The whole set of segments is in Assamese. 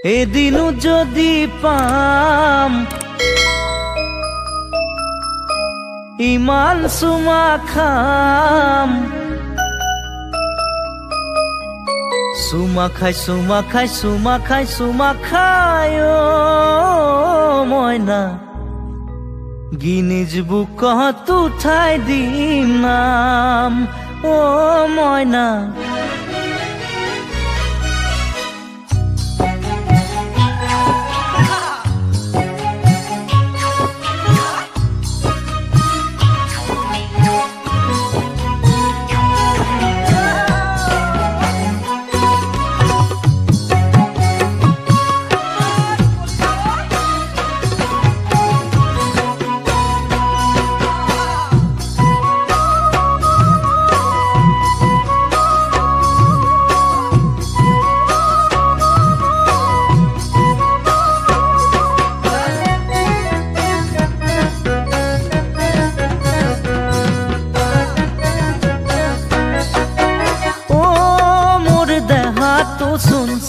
এদিনও যদি পাম ইমান চুমা খাম, চুমা খাই চুমা খাই চুমা খাই চুমা খাই ও মইনা গিনিজ বুকত উঠাই দিম নাম ও মইনা।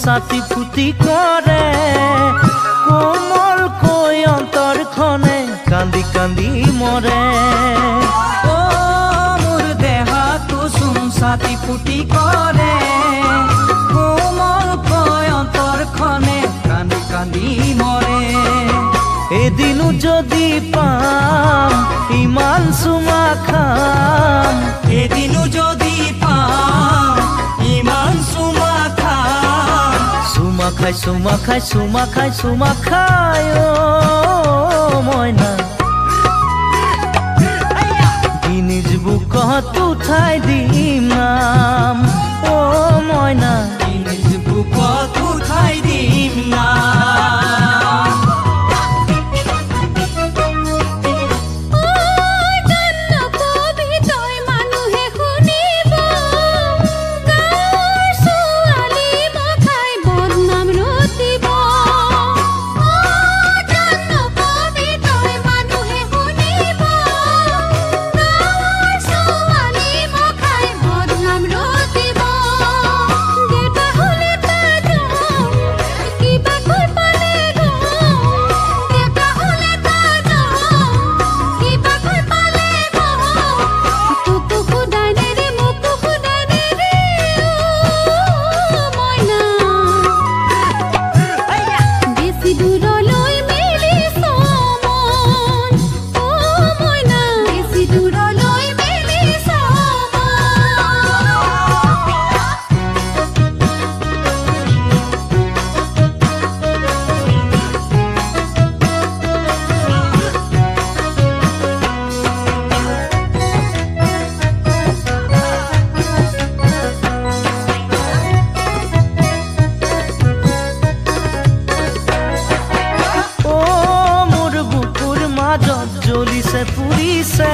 ছাতি ফুটি কৰে কোমল কৈ অন্তৰখনে কান্দি কান্দি মৰে। ও মোৰ দেহাটো চোন ছাতি ফুটি কৰে কোমল কৈ অন্তৰখনে কান্দি কান্দি মৰে। এদিনো যদি পাম ইমান চুমা খাম, এদিনো যদি পাম ইমান চুমা চুমা খাই চুমা খাই চুমা খাই চুমা খাই ও মইনা গিনিজ বুকত উঠাই দিম নাম ও মইনা গিনিজ বুকত উঠাই দিম নাম। জ্বলিছে পুৰিছে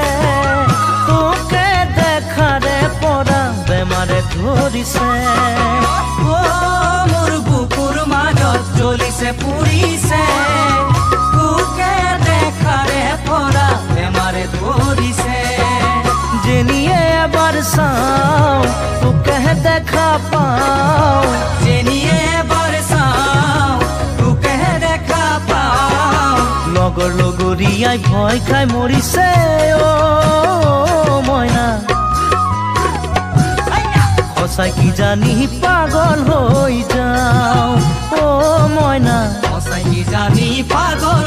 তোকে দেখাৰে পৰা বেমাৰে ধৰিছে। ও মোৰ বুকুৰ মাজত জ্বলিছে পুৰিছে তোকে দেখাৰে পৰা বেমাৰে ধৰিছে। যেনিয়ে এবাৰ চাওঁ তোকেহে দেখা পাওঁ, যেনিয়ে এবাৰ চাওঁ তোকেহে দেখা পাওঁ। লগৰ লগৰীয়াই ভয় খাই মৰিছে ও মইনা সঁচাই কি জানি পাগল হৈ যাওঁ ও মইনা সঁচাই কি জানি পাগল